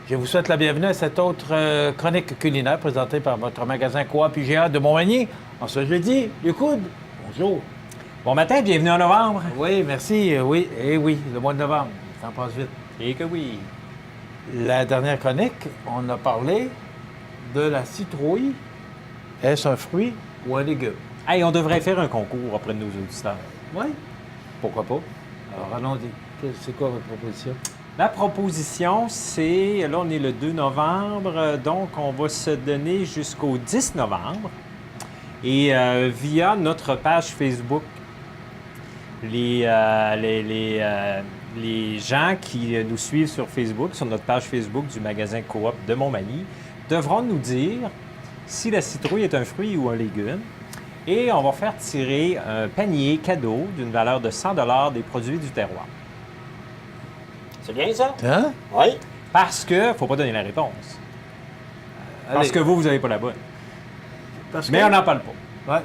Je vous souhaite la bienvenue à cette autre chronique culinaire présentée par votre magasin Coop IGA de Montmagny. En ce jeudi, du coude. Bonjour. Bon matin, bienvenue en novembre. Oui, merci. Oui, oui, le mois de novembre. Ça en passe vite. Et que oui. La dernière chronique, on a parlé de la citrouille. Est-ce un fruit ou un légume? Hey, on devrait faire un concours auprès de nos auditeurs. Oui. Pourquoi pas? Alors, allons-y. C'est quoi votre proposition? La proposition, c'est, là, on est le 2 novembre, donc on va se donner jusqu'au 10 novembre. Et via notre page Facebook, les gens qui nous suivent sur Facebook, sur notre page Facebook du magasin Coop de Montmagny, devront nous dire si la citrouille est un fruit ou un légume. Et on va faire tirer un panier cadeau d'une valeur de 100 $ des produits du terroir. C'est bien ça? Hein? Oui. Parce que, faut pas donner la réponse. Parce Allez. que vous n'avez pas la bonne. Parce Mais que- on n'en parle pas. Ouais.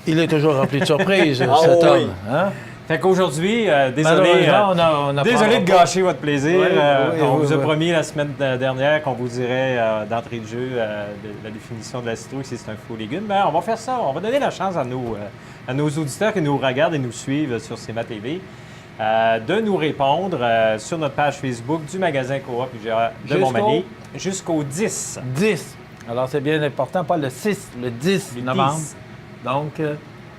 Il est toujours rempli de surprises, Ah cet oui. homme. Hein? Fait qu'aujourd'hui, désolé, Malheureusement, on a désolé pas- de gâcher votre plaisir. Oui, oui, On oui, vous a oui. promis la semaine dernière qu'on vous dirait d'entrée de jeu de la définition de la citrouille si c'est un fruit ou légume. Ben, on va faire ça. On va donner la chance à nos auditeurs qui nous regardent et nous suivent sur CMA TV de nous répondre sur notre page Facebook du magasin Coop IGA de Jusqu'au- Montmagny jusqu'au 10. 10. Alors, c'est bien important, pas le 6, le 10 Le novembre. 10. Donc,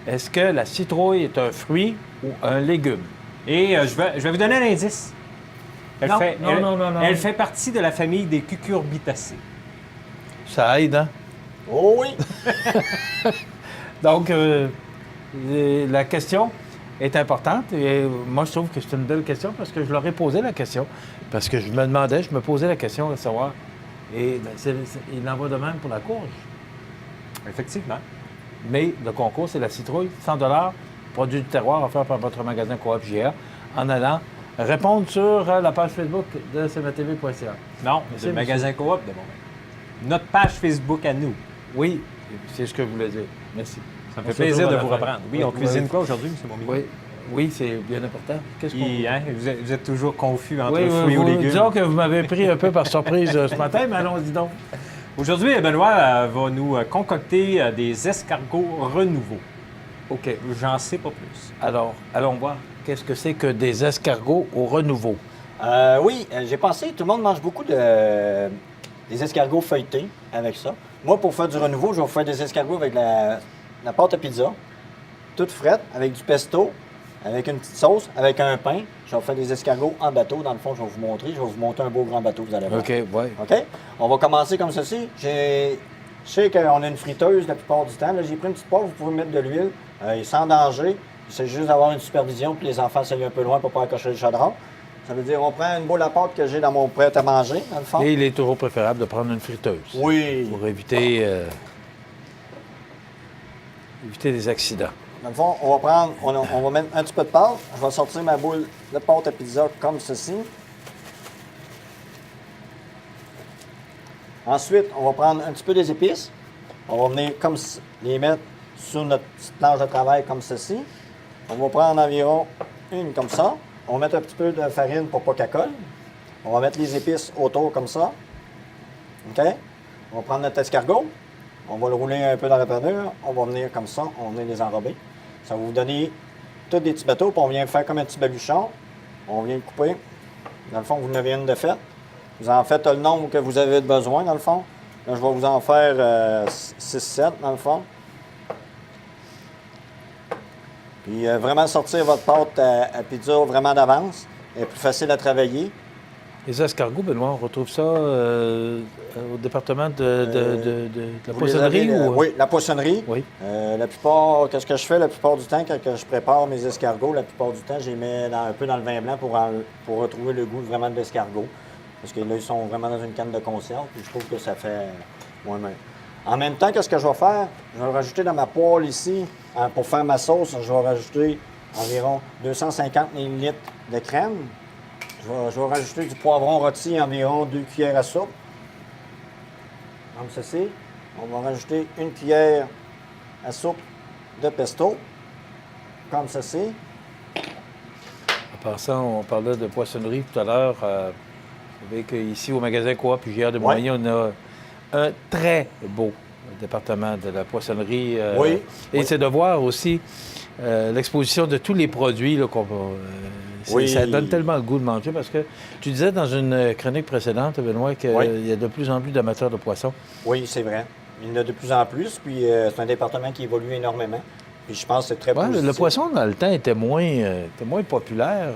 est-ce que la citrouille est un fruit ou un légume? Et je vais vous donner un indice. Non, non. Elle fait partie de la famille des cucurbitacées. Ça aide, hein? Oh oui. Donc, la question est importante et moi, je trouve que c'est une belle question parce que je leur ai posé la question. Parce que je me posais la question de savoir. Et ben, il en va de même pour la courge. Effectivement. Mais le concours, c'est la citrouille, 100 $, produit du terroir offert par votre magasin Coop IGA, en allant répondre sur la page Facebook de cmatv.ca. Non, Merci, c'est le monsieur. magasin Coop de Montmagny. Notre page Facebook à nous. Oui, c'est ce que je voulais dire. Merci. Ça me On fait se plaisir de retrouve à vous la fin. reprendre. Oui, on Oui, cuisine oui. quoi aujourd'hui, M. Montmagny? Oui, c'est bien important. Qu'est-ce qu'on... Puis, hein, vous êtes toujours confus entre Oui, fruits ou légumes. disons que vous m'avez pris un peu par surprise ce matin, mais allons-y donc. Aujourd'hui, Benoît va nous concocter des escargots renouveau. OK. J'en sais pas plus. Alors, allons voir. Qu'est-ce que c'est que des escargots au renouveau? Oui, j'ai pensé, tout le monde mange beaucoup des escargots feuilletés avec ça. Moi, pour faire du renouveau, je vais vous faire des escargots avec la pâte à pizza, toute frette, avec du pesto, avec une petite sauce, avec un pain. Je vais vous faire des escargots en bateau. Dans le fond, je vais vous montrer. Je vais vous monter un beau grand bateau, vous allez voir. OK, oui. OK? On va commencer comme ceci. Je sais qu'on a une friteuse la plupart du temps. Là, j'ai pris une petite poêle, vous pouvez mettre de l'huile. Sans danger. C'est juste d'avoir une supervision, puis les enfants s'aillent un peu loin pour pas accrocher le chaudron. Ça veut dire on prend une boule à pâte que j'ai dans mon prêt à manger, dans le fond. Et il est toujours préférable de prendre une friteuse. Oui. Pour éviter des accidents. Dans le fond, on va mettre un petit peu de pâte. Je vais sortir ma boule de pâte à pizza comme ceci. Ensuite, on va prendre un petit peu des épices. On va venir les mettre sur notre petite planche de travail comme ceci. On va prendre environ une comme ça. On va mettre un petit peu de farine pour pas qu'elle colle. On va mettre les épices autour comme ça. OK? On va prendre notre escargot. On va le rouler un peu dans la panure. On va venir comme ça. On va venir les enrober. Ça va vous donner tous des petits bateaux. Puis on vient faire comme un petit baluchon. On vient le couper. Dans le fond, vous en avez une de faite. Vous en faites le nombre que vous avez besoin, dans le fond. Là, je vais vous en faire 6-7, dans le fond. Puis vraiment sortir votre pâte à pizza vraiment d'avance. Elle est plus facile à travailler. Les escargots, Benoît, on retrouve ça au département de la Vous les poissonnerie? avez, ou... Oui, la poissonnerie. Oui. La plupart, qu'est-ce que je fais la plupart du temps quand je prépare mes escargots? La plupart du temps, je les mets un peu dans le vin blanc pour retrouver le goût vraiment de l'escargot. Parce que là, ils sont vraiment dans une canne de conserve, puis je trouve que ça fait moi-même. En même temps, qu'est-ce que je vais faire? Je vais rajouter dans ma poêle ici, pour faire ma sauce, je vais rajouter environ 250 ml de crème. Je vais rajouter du poivron rôti, environ 2 cuillères à soupe. Comme ceci. On va rajouter une cuillère à soupe de pesto. Comme ceci. En passant, on parlait de poissonnerie tout à l'heure. Vous savez qu'ici, au magasin Coop UGA de Montmagny, on a un très beau département de la poissonnerie. Oui. Et c'est de voir aussi l'exposition de tous les produits là, qu'on va. Ça donne tellement le goût de manger parce que tu disais dans une chronique précédente, Benoît, qu'il y a de plus en plus d'amateurs de poissons. Oui, c'est vrai. Il y en a de plus en plus, puis c'est un département qui évolue énormément. Puis je pense que c'est très positif. Le poisson, dans le temps, était moins populaire.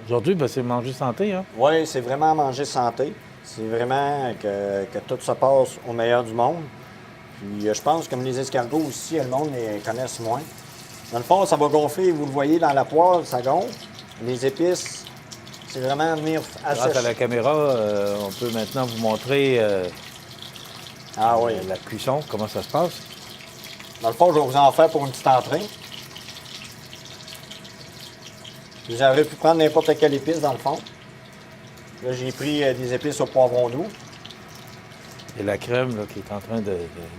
Aujourd'hui, c'est manger santé. Hein? Oui, c'est vraiment manger santé. C'est vraiment que tout se passe au meilleur du monde. Puis je pense comme les escargots aussi, le monde les connaisse moins. Dans le fond, ça va gonfler, vous le voyez dans la poêle, ça gonfle. Les épices, c'est vraiment venir assécher. Grâce à la caméra, on peut maintenant vous montrer la cuisson, comment ça se passe. Dans le fond, je vais vous en faire pour une petite entrée. Vous auriez pu prendre n'importe quelle épice dans le fond. Là, j'ai pris des épices au poivron doux. Et la crème là, qui est en train de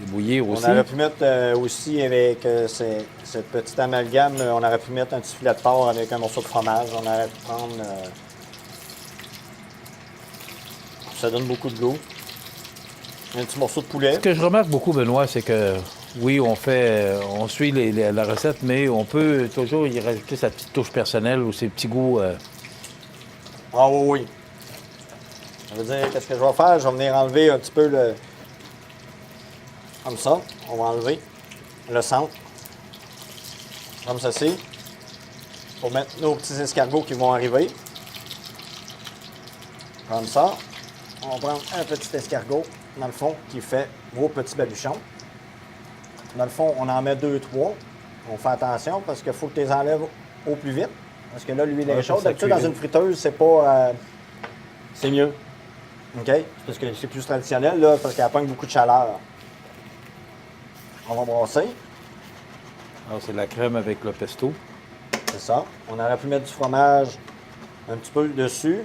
bouillir aussi. On aurait pu mettre aussi avec cette petite amalgame, on aurait pu mettre un petit filet de porc avec un morceau de fromage. On aurait pu prendre... ça donne beaucoup de goût. Un petit morceau de poulet. Ce que je remarque beaucoup, Benoît, c'est que oui, on suit la recette, mais on peut toujours y rajouter sa petite touche personnelle ou ses petits goûts. Ah oui. Ça veut dire, qu'est-ce que je vais faire? Je vais venir enlever un petit peu le... Comme ça. On va enlever le centre. Comme ceci. Pour mettre nos petits escargots qui vont arriver. Comme ça. On va prendre un petit escargot, dans le fond, qui fait vos petits baluchons. Dans le fond, on en met 2-3. On fait attention parce qu'il faut que tu les enlèves au plus vite. Parce que là, l'huile est chaude. D'habitude, dans une friteuse, c'est pas... c'est mieux. OK? Parce que c'est plus traditionnel, là, parce qu'elle pogne beaucoup de chaleur. On va brasser. Alors, c'est la crème avec le pesto. C'est ça. On aurait pu mettre du fromage un petit peu dessus.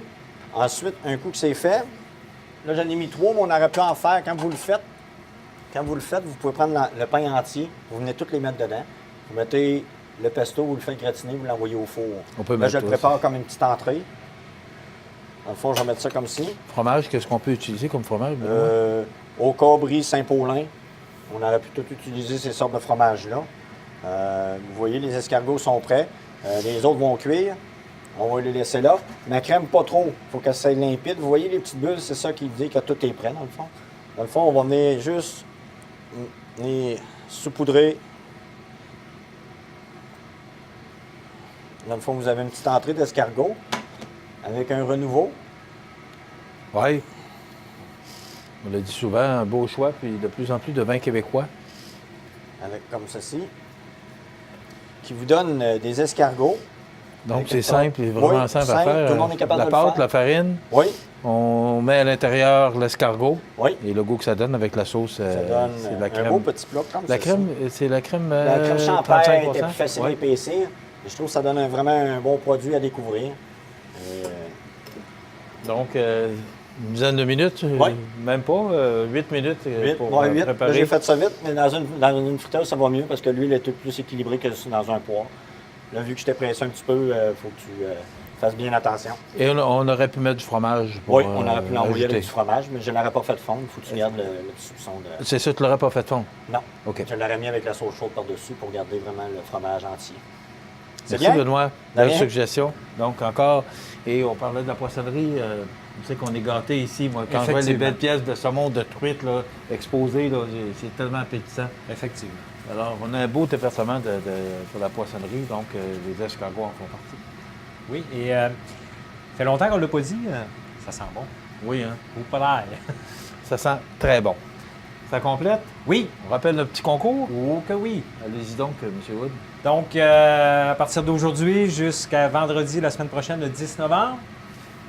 Ensuite, un coup que c'est fait, là, j'en ai mis 3, mais on aurait pu en faire quand vous le faites. Quand vous le faites, vous pouvez prendre le pain entier, vous venez tous les mettre dedans. Vous mettez le pesto, vous le faites gratiner, vous l'envoyez au four. Là, je le prépare comme une petite entrée. Dans le fond, je vais mettre ça comme ci. Fromage, qu'est-ce qu'on peut utiliser comme fromage? Au Cabri, Saint-Paulin, on aurait pu tout utiliser ces sortes de fromages-là. Vous voyez, les escargots sont prêts. Les autres vont cuire. On va les laisser là. Ma crème, pas trop. Il faut qu'elle soit limpide. Vous voyez les petites bulles, c'est ça qui dit que tout est prêt, dans le fond. Dans le fond, on va venir juste saupoudrer. Dans le fond, vous avez une petite entrée d'escargot avec un renouveau. Oui. On l'a dit souvent, un beau choix, puis de plus en plus de vins québécois. Avec comme ceci. Qui vous donne des escargots. Donc, c'est simple, vraiment simple à faire. Tout le monde est capable la de pâte, le faire. la farine. Oui. On met à l'intérieur l'escargot. Oui. Et le goût que ça donne avec la sauce, ça donne c'est la crème. Un beau petit plat comme ça. La crème, c'est la crème... La crème champagne 35%. était plus facile à épaissir. Et je trouve que ça donne vraiment un bon produit à découvrir. Donc, une dizaine de minutes, même pas, 8 minutes pour préparer. J'ai fait ça vite, mais dans une friteuse, ça va mieux parce que l'huile est tout plus équilibrée que dans un poêle. Là, vu que je t'ai pressé un petit peu, il faut que tu fasses bien attention. Et on aurait pu mettre du fromage pour Oui, on aurait pu l'envoyer ajouter. avec du fromage, mais je ne l'aurais pas fait fondre. Il faut que tu gardes le petit soupçon de... C'est ça, tu ne l'aurais pas fait fondre? Non. OK. Je l'aurais mis avec la sauce chaude par-dessus pour garder vraiment le fromage entier. Merci, bien? Benoît. Belle suggestion. Donc, encore, et on parlait de la poissonnerie. On sait qu'on est gâtés ici. Moi, quand je vois les belles pièces de saumon, de truite là, exposées, là, c'est tellement appétissant. Effectivement. Alors, on a un beau département pour la poissonnerie, donc les escargots en font partie. Oui, et ça fait longtemps qu'on ne l'a pas dit, ça sent bon. Oui, hein? Ou pas Ça sent très bon. Ça complète? Oui. On rappelle le petit concours? Oh que oui. Allez-y donc, M. Wood. Donc, à partir d'aujourd'hui jusqu'à vendredi, la semaine prochaine, le 10 novembre,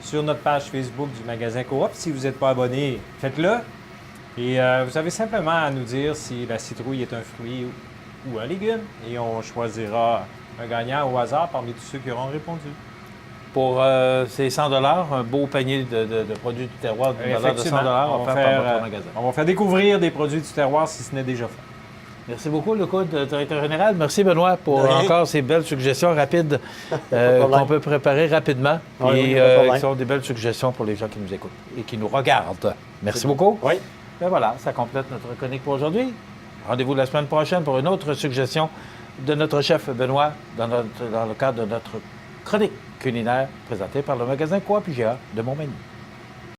sur notre page Facebook du magasin Coop. Si vous n'êtes pas abonné, faites-le. Et vous avez simplement à nous dire si la citrouille est un fruit ou un légume. Et on choisira un gagnant au hasard parmi tous ceux qui auront répondu. Pour ces 100 un beau panier de produits du terroir d'une valeur de 100 offert par votre magasin. On va faire découvrir des produits du terroir si ce n'est déjà fait. Merci beaucoup, le directeur général. Merci, Benoît, pour encore ces belles suggestions rapides qu'on peut préparer rapidement. Oui, et qui sont des belles suggestions pour les gens qui nous écoutent et qui nous regardent. Merci beaucoup. Oui. Ben voilà, ça complète notre chronique pour aujourd'hui. Rendez-vous la semaine prochaine pour une autre suggestion de notre chef Benoît dans le cadre de notre chronique culinaire présentée par le magasin Coop IGA de Montmagny.